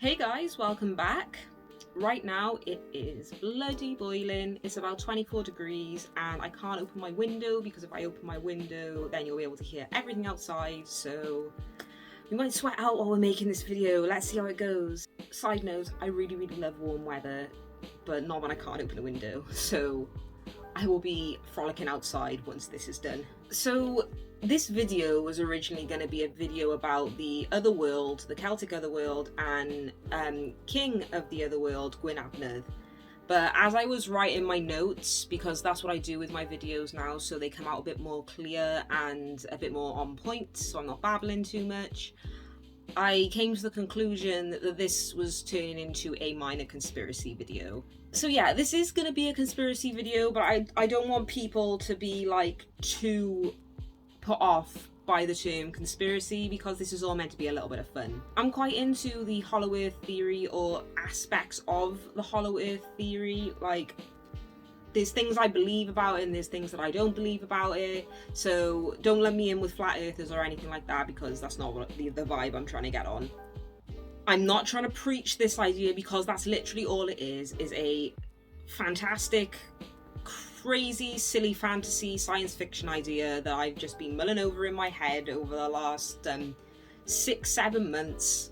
Hey guys, welcome back. Right now it is bloody boiling. It's about 24 degrees and I can't open my window because if I open my window then you'll be able to hear everything outside, so we might sweat out while we're making this video. Let's see how it goes. Side note, I really love warm weather, but not when I can't open a window, so I will be frolicking outside once this is done. So this video was originally going to be a video about the Otherworld, the Celtic Otherworld, and King of the Otherworld, Gwyn ap Nudd. But as I was writing my notes, because that's what I do with my videos now, so they come out a bit more clear and a bit more on point, so I'm not babbling too much, I came to the conclusion that this was turning into a minor conspiracy video. So yeah, this is going to be a conspiracy video, but I don't want people to be like too put off by the term conspiracy because this is all meant to be a little bit of fun. I'm quite into the Hollow Earth theory, or aspects of the Hollow Earth theory. Like, there's things I believe about it and there's things that I don't believe about it, so don't let me in with flat earthers or anything like that because that's not what the vibe I'm trying to get on. I'm not trying to preach this idea because that's literally all it is a fantastic, crazy, silly fantasy science fiction idea that I've just been mulling over in my head over the last 6-7 months,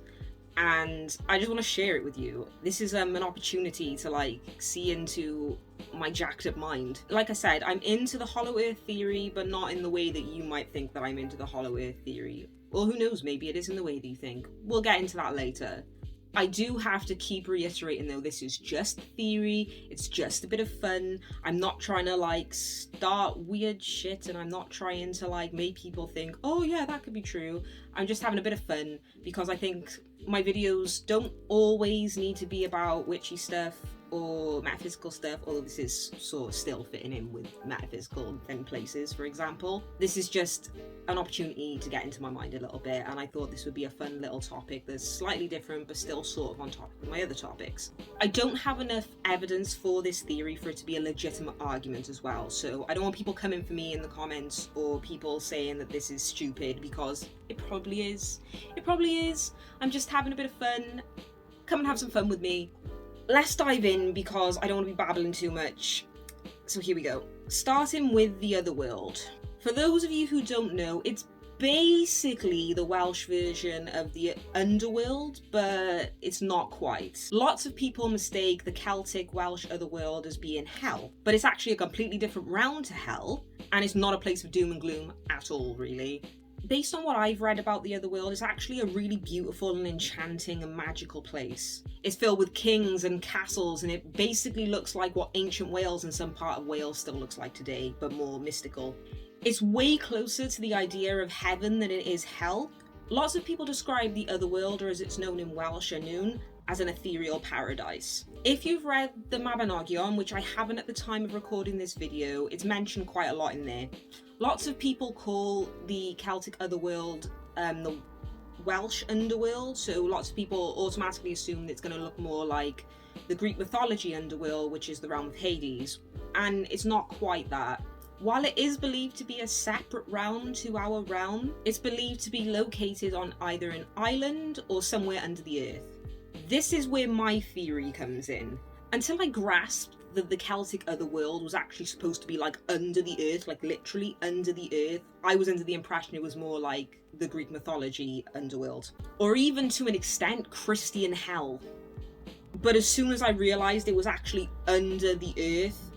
and I just want to share it with you. This is an opportunity to like see into my jacked up mind. Like I said, I'm into the Hollow Earth theory, but not in the way that you might think that I'm into the Hollow Earth theory. Or who knows, maybe it is in the way that you think. We'll get into that later. I do have to keep reiterating though, this is just theory, it's just a bit of fun. I'm not trying to like start weird shit, and I'm not trying to like make people think, oh yeah, that could be true. I'm just having a bit of fun because I think my videos don't always need to be about witchy stuff or metaphysical stuff, although this is sort of still fitting in with metaphysical in places, for example. This is just an opportunity to get into my mind a little bit, and I thought this would be a fun little topic that's slightly different but still sort of on topic with my other topics. I don't have enough evidence for this theory for it to be a legitimate argument as well, so I don't want people coming for me in the comments or people saying that this is stupid, because it probably is. It probably is. I'm just having a bit of fun. Come and have some fun with me. Let's dive in because I don't want to be babbling too much. So here we go. Starting with the Otherworld. For those of you who don't know, it's basically the Welsh version of the Underworld, but it's not quite. Lots of people mistake the Celtic Welsh Otherworld as being hell, but it's actually a completely different realm to hell, and it's not a place of doom and gloom at all, really. Based on what I've read about the Otherworld, it's actually a really beautiful and enchanting and magical place. It's filled with kings and castles, and it basically looks like what ancient Wales and some part of Wales still looks like today, but more mystical. It's way closer to the idea of heaven than it is hell. Lots of people describe the Otherworld, or as it's known in Welsh, Annwn, as an ethereal paradise. If you've read the Mabinogion, which I haven't at the time of recording this video, it's mentioned quite a lot in there. Lots of people call the Celtic Otherworld the Welsh Underworld, so lots of people automatically assume that it's going to look more like the Greek mythology Underworld, which is the realm of Hades, and it's not quite that. While it is believed to be a separate realm to our realm, it's believed to be located on either an island or somewhere under the earth. This is where my theory comes in. Until I grasped that the Celtic Otherworld was actually supposed to be like under the earth, like literally under the earth, I was under the impression it was more like the Greek mythology Underworld, or even to an extent Christian hell. But as soon as I realised it was actually under the earth,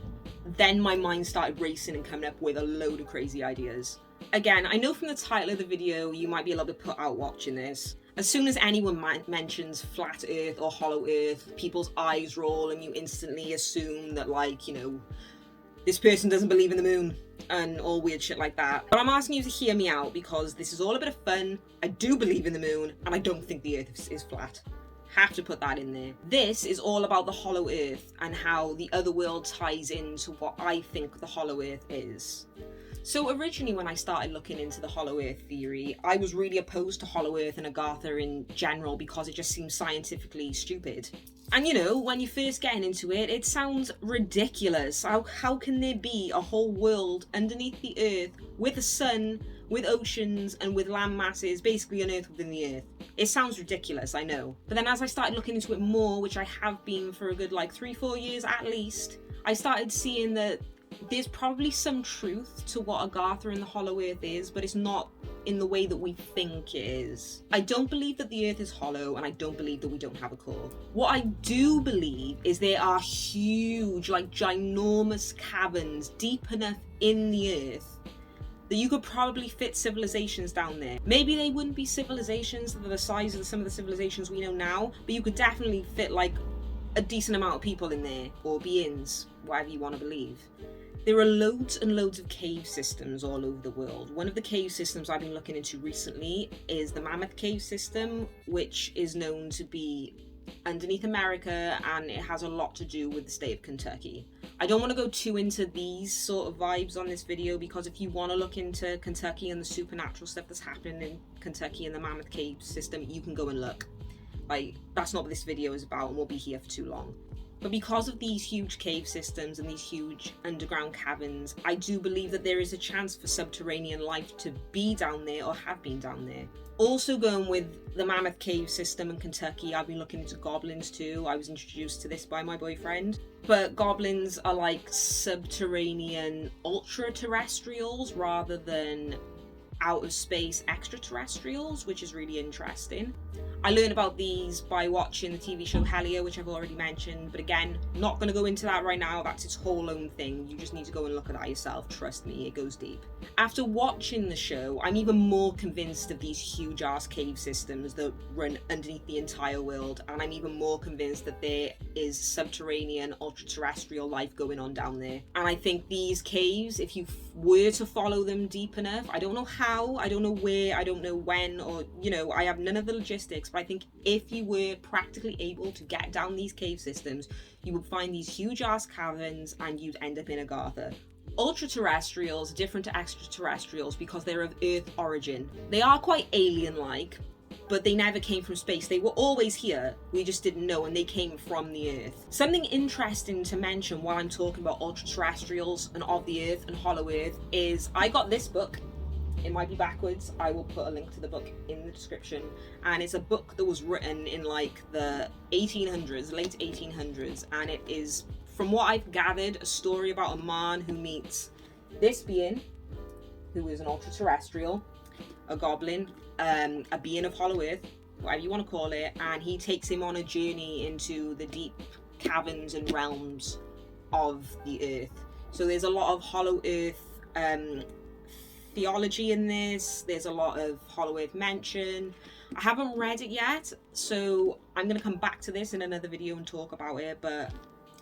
then my mind started racing and coming up with a load of crazy ideas. Again, I know from the title of the video you might be a little bit put out watching this. As soon as anyone mentions flat earth or hollow earth, people's eyes roll and you instantly assume that, like, you know, this person doesn't believe in the moon and all weird shit like that. But I'm asking you to hear me out because this is all a bit of fun. I do believe in the moon and I don't think the earth is flat. Have to put that in there. This is all about the hollow earth and how the Otherworld ties into what I think the hollow earth is. So originally when I started looking into the Hollow Earth theory, I was really opposed to Hollow Earth and Agartha in general because it just seems scientifically stupid. And you know, when you're first getting into it, it sounds ridiculous. How can there be a whole world underneath the earth with a sun, with oceans, and with land masses, basically an earth within the earth? It sounds ridiculous, I know. But then as I started looking into it more, which I have been for a good like 3-4 years at least, I started seeing that there's probably some truth to what Agartha and the Hollow Earth is, but it's not in the way that we think it is. I don't believe that the earth is hollow, and I don't believe that we don't have a core. What I do believe is there are huge, like ginormous caverns deep enough in the earth that you could probably fit civilizations down there. Maybe they wouldn't be civilizations that are the size of some of the civilizations we know now, but you could definitely fit like a decent amount of people in there, or beings, whatever you want to believe. There are loads and loads of cave systems all over the world. One of the cave systems I've been looking into recently is the Mammoth Cave system, which is known to be underneath America, and it has a lot to do with the state of Kentucky. I don't want to go too into these sort of vibes on this video, because if you want to look into Kentucky and the supernatural stuff that's happening in Kentucky and the Mammoth Cave system, you can go and look. Like, that's not what this video is about, and we'll be here for too long. But because of these huge cave systems and these huge underground caverns, I do believe that there is a chance for subterranean life to be down there or have been down there. Also going with the Mammoth Cave system in Kentucky, I've been looking into goblins too. I was introduced to this by my boyfriend. But goblins are like subterranean ultra-terrestrials rather than out of space extraterrestrials, which is really interesting. I learned about these by watching the TV show Hellier, which I've already mentioned, but again, not going to go into that right now. That's its whole own thing. You just need to go and look at that yourself. Trust me, it goes deep. After watching the show, I'm even more convinced of these huge ass cave systems that run underneath the entire world, and I'm even more convinced that there is subterranean ultra-terrestrial life going on down there. And I think these caves, if you were to follow them deep enough, I don't know how, I don't know where, I don't know when, or, you know, I have none of the logistics, but I think if you were practically able to get down these cave systems, you would find these huge ass caverns and you'd end up in Agartha. Ultra-terrestrials are different to extraterrestrials because they're of Earth origin. They are quite alien-like, but they never came from space. They were always here, we just didn't know, and they came from the Earth. Something interesting to mention while I'm talking about ultra-terrestrials and of the Earth and Hollow Earth is I got this book. It might be backwards. I will put a link to the book in the description. And it's a book that was written in like the 1800s, late 1800s. And it is, from what I've gathered, a story about a man who meets this being, who is an ultra-terrestrial, a goblin, a being of Hollow Earth, whatever you want to call it. And he takes him on a journey into the deep caverns and realms of the Earth. So there's a lot of Hollow Earth theology in this. There's a lot of Hollow Earth mention. I haven't read it yet, so I'm going to come back to this in another video and talk about it, but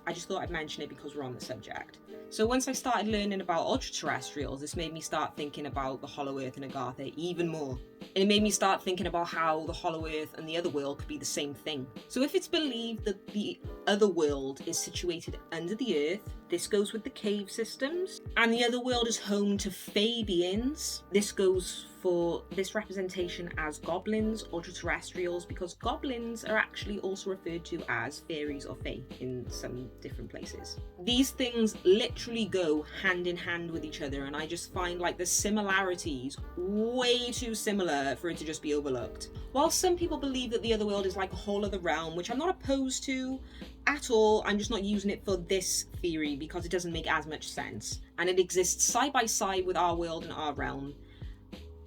I just thought I'd mention it because we're on the subject. So once I started learning about ultra-terrestrials, this made me start thinking about the Hollow Earth and Agartha even more. And it made me start thinking about how the Hollow Earth and the Otherworld could be the same thing. So if it's believed that the Otherworld is situated under the Earth, this goes with the cave systems, and the Otherworld is home to fae beings. This goes for this representation as goblins, ultra-terrestrials, because goblins are actually also referred to as fairies or fae in some different places. These things literally go hand in hand with each other, and I just find like the similarities way too similar for it to just be overlooked. While some people believe that the Otherworld is like a whole other realm, which I'm not opposed to at all, I'm just not using it for this theory because it doesn't make as much sense, and it exists side by side with our world and our realm.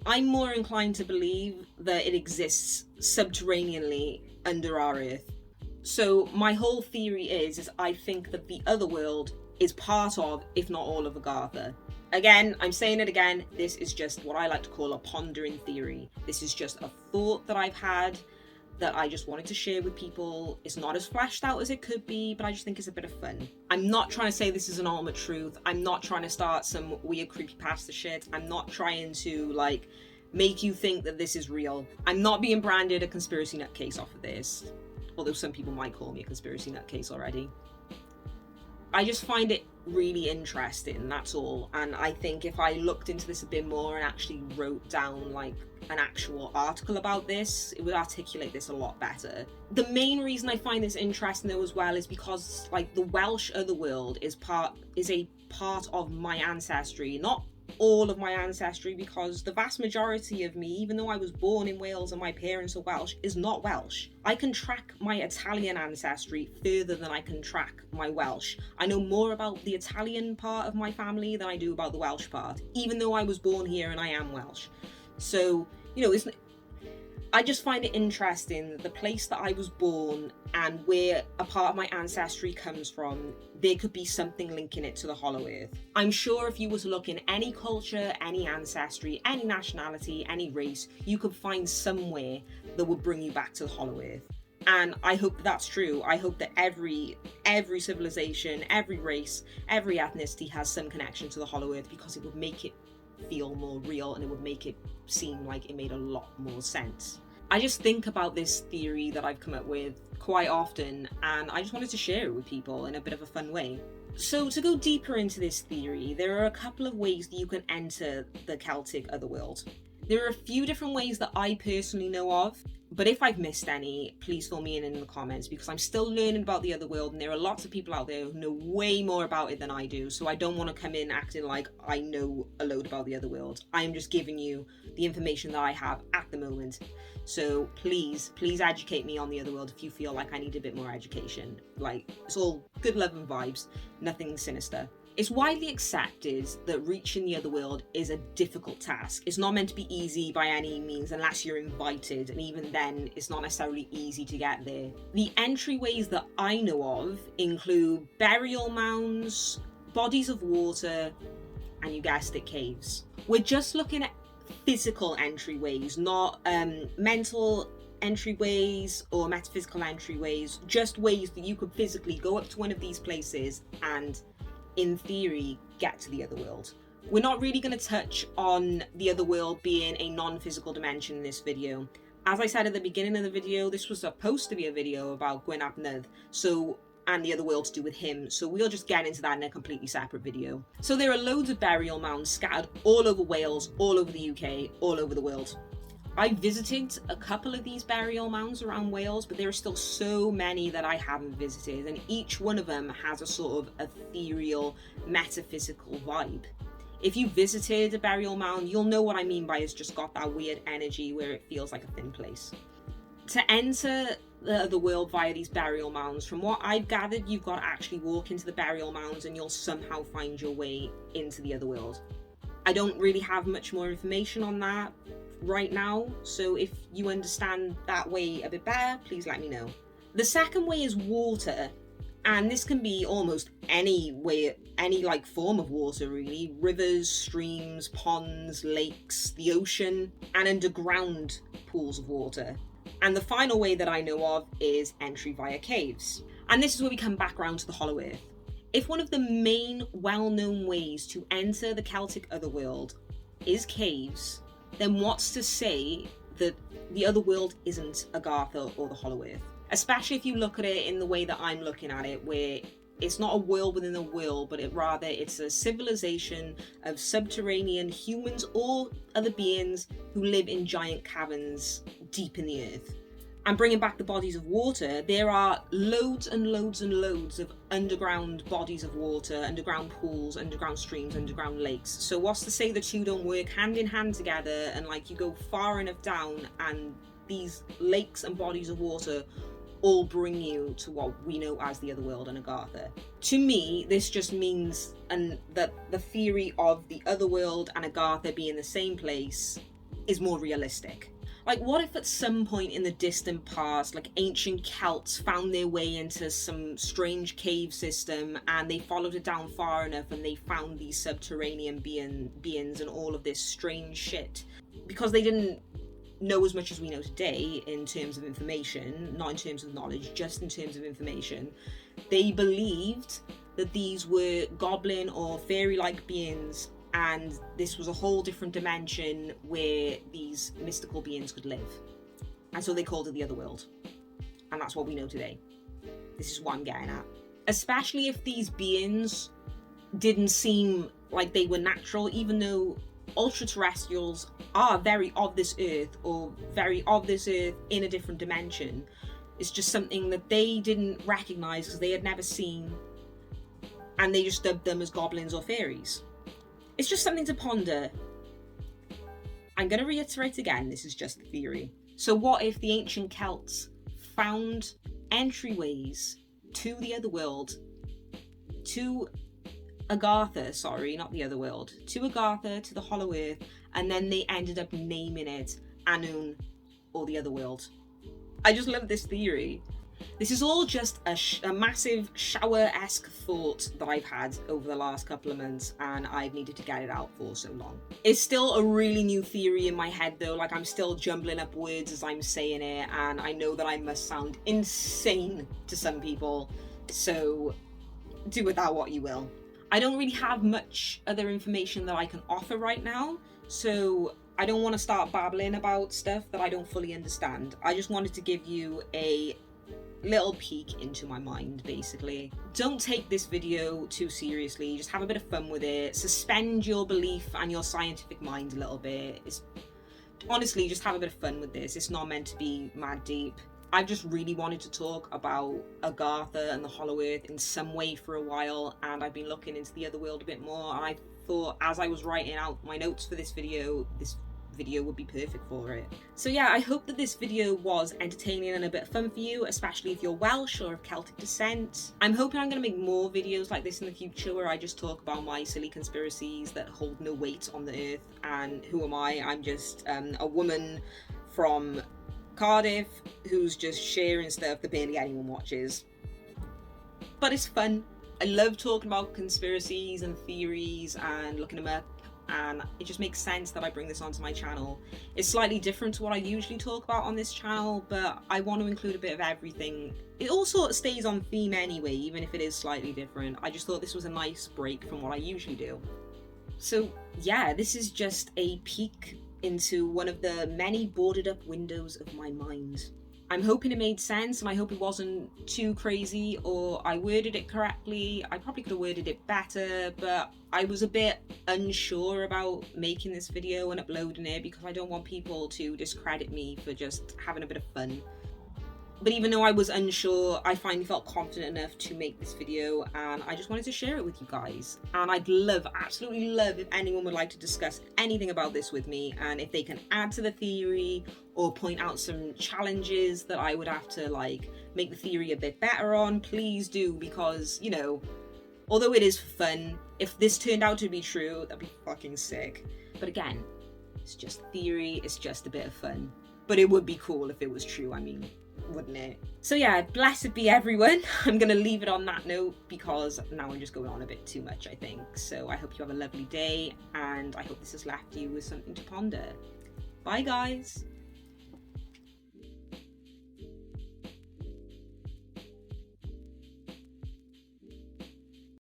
I'm more inclined to believe that it exists subterraneanly under our Earth. So my whole theory is I think that the Otherworld is part of, if not all of Agartha. Again, I'm saying it again, this is just what I like to call a pondering theory. This is just a thought that I've had that I just wanted to share with people. It's not as fleshed out as it could be, but I just think it's a bit of fun. I'm not trying to say this is an ultimate truth. I'm not trying to start some weird creepypasta shit. I'm not trying to like make you think that this is real. I'm not being branded a conspiracy nutcase off of this, although some people might call me a conspiracy nutcase already. I just find it really interesting, that's all. And I think if I looked into this a bit more and actually wrote down like an actual article about this, it would articulate this a lot better. The main reason I find this interesting though as well is because like the Welsh Otherworld is a part of my ancestry, not all of my ancestry because the vast majority of me, even though I was born in Wales and my parents are Welsh, is not Welsh. I can track my Italian ancestry further than I can track my Welsh. I know more about the Italian part of my family than I do about the Welsh part, even though I was born here and I am Welsh. So, you know, I just find it interesting that the place that I was born and where a part of my ancestry comes from, there could be something linking it to the Hollow Earth. I'm sure if you were to look in any culture, any ancestry, any nationality, any race, you could find somewhere that would bring you back to the Hollow Earth. And I hope that that's true. I hope that every civilization, every race, every ethnicity has some connection to the Hollow Earth, because it would make it feel more real and it would make it seem like it made a lot more sense. I just think about this theory that I've come up with quite often, and I just wanted to share it with people in a bit of a fun way. So to go deeper into this theory, there are a couple of ways that you can enter the Celtic Otherworld. There are a few different ways that I personally know of, but if I've missed any, please fill me in the comments, because I'm still learning about the Otherworld and there are lots of people out there who know way more about it than I do, so I don't want to come in acting like I know a load about the Otherworld. I'm just giving you the information that I have at the moment. So please educate me on the Otherworld if you feel like I need a bit more education. Like, it's all good love and vibes, nothing sinister. It's widely accepted that reaching the Otherworld is a difficult task. It's not meant to be easy by any means unless you're invited, and even then it's not necessarily easy to get there. The entryways that I know of include burial mounds, bodies of water, and you guessed it, caves. We're just looking at physical entryways, not mental entryways or metaphysical entryways, just ways that you could physically go up to one of these places and, in theory, get to the Otherworld. We're not really going to touch on the Otherworld being a non-physical dimension in this video. As I said at the beginning of the video, this was supposed to be a video about Gwyn Nudd, and the Otherworld to do with him, so we'll just get into that in a completely separate video. So there are loads of burial mounds scattered all over Wales, all over the UK, all over the world. I visited a couple of these burial mounds around Wales, but there are still so many that I haven't visited, and each one of them has a sort of ethereal, metaphysical vibe. If you visited a burial mound, you'll know what I mean by it's just got that weird energy where it feels like a thin place. To enter the world via these burial mounds, from what I've gathered, you've got to actually walk into the burial mounds and you'll somehow find your way into the Otherworld. I don't really have much more information on that right now, so if you understand that way a bit better, please let me know. The second way is water, and this can be almost any way, any like form of water really: rivers, streams, ponds, lakes, the ocean, and underground pools of water. And the final way that I know of is entry via caves. And this is where we come back around to the Hollow Earth. If one of the main well-known ways to enter the Celtic Otherworld is caves, then what's to say that the Otherworld isn't Agartha or the Hollow Earth? Especially if you look at it in the way that I'm looking at it, where it's not a world within a world, but it's a civilization of subterranean humans or other beings who live in giant caverns deep in the earth. And bringing back the bodies of water, there are loads and loads and loads of underground bodies of water, underground pools, underground streams, underground lakes. So what's to say the two don't work hand in hand together, and like you go far enough down and these lakes and bodies of water all bring you to what we know as the Otherworld and Agartha. To me, this just means that the theory of the Otherworld and Agartha being the same place is more realistic. Like, what if at some point in the distant past, like ancient Celts found their way into some strange cave system and they followed it down far enough and they found these subterranean beings and all of this strange shit? Because they didn't know as much as we know today in terms of information, not in terms of knowledge, just in terms of information. They believed that these were goblin or fairy-like beings, and this was a whole different dimension where these mystical beings could live. And so they called it the Otherworld. And that's what we know today. This is what I'm getting at. Especially if these beings didn't seem like they were natural, even though ultra-terrestrials are very of this earth, or very of this earth in a different dimension. It's just something that they didn't recognize because they had never seen, and they just dubbed them as goblins or fairies. It's just something to ponder. I'm going to reiterate again, this is just a theory. So what if the ancient Celts found entryways to the Otherworld, to Agartha, sorry, not the Otherworld, to Agartha, to the Hollow Earth, and then they ended up naming it Annwn or the Otherworld? I just love this theory. This is all just a massive shower-esque thought that I've had over the last couple of months, and I've needed to get it out for so long. It's still a really new theory in my head though, like I'm still jumbling up words as I'm saying it, and I know that I must sound insane to some people, so do with that what you will. I don't really have much other information that I can offer right now, so I don't want to start babbling about stuff that I don't fully understand. I just wanted to give you a little peek into my mind, basically. Don't take this video too seriously, just have a bit of fun with it, suspend your belief and your scientific mind a little bit. Honestly, just have a bit of fun with this. It's not meant to be mad deep. I've just really wanted to talk about Agartha and the Hollow Earth in some way for a while, and I've been looking into the Otherworld a bit more, and I thought as I was writing out my notes for this video would be perfect for it. So yeah, I hope that this video was entertaining and a bit of fun for you, especially if you're Welsh or of Celtic descent. I'm hoping I'm going to make more videos like this in the future where I just talk about my silly conspiracies that hold no weight on the earth. And who am I? I'm just a woman from Cardiff who's just sharing stuff that barely anyone watches. But it's fun. I love talking about conspiracies and theories and looking them up, and it just makes sense that I bring this onto my channel. It's slightly different to what I usually talk about on this channel, but I want to include a bit of everything. It all sort of stays on theme anyway, even if it is slightly different. I just thought this was a nice break from what I usually do. So yeah, this is just a peek into one of the many boarded up windows of my mind. I'm hoping it made sense, and I hope it wasn't too crazy or I worded it correctly. I probably could have worded it better, but I was a bit unsure about making this video and uploading it because I don't want people to discredit me for just having a bit of fun. But even though I was unsure, I finally felt confident enough to make this video, and I just wanted to share it with you guys. And I'd love, absolutely love, if anyone would like to discuss anything about this with me, and if they can add to the theory or point out some challenges that I would have to like make the theory a bit better on, please do, because, you know, although it is fun, if this turned out to be true, that'd be fucking sick. But again, it's just theory, it's just a bit of fun. But it would be cool if it was true, I mean, wouldn't it? So yeah, blessed be everyone. I'm gonna leave it on that note because now I'm just going on a bit too much, I think. So I hope you have a lovely day, and I hope this has left you with something to ponder. Bye guys!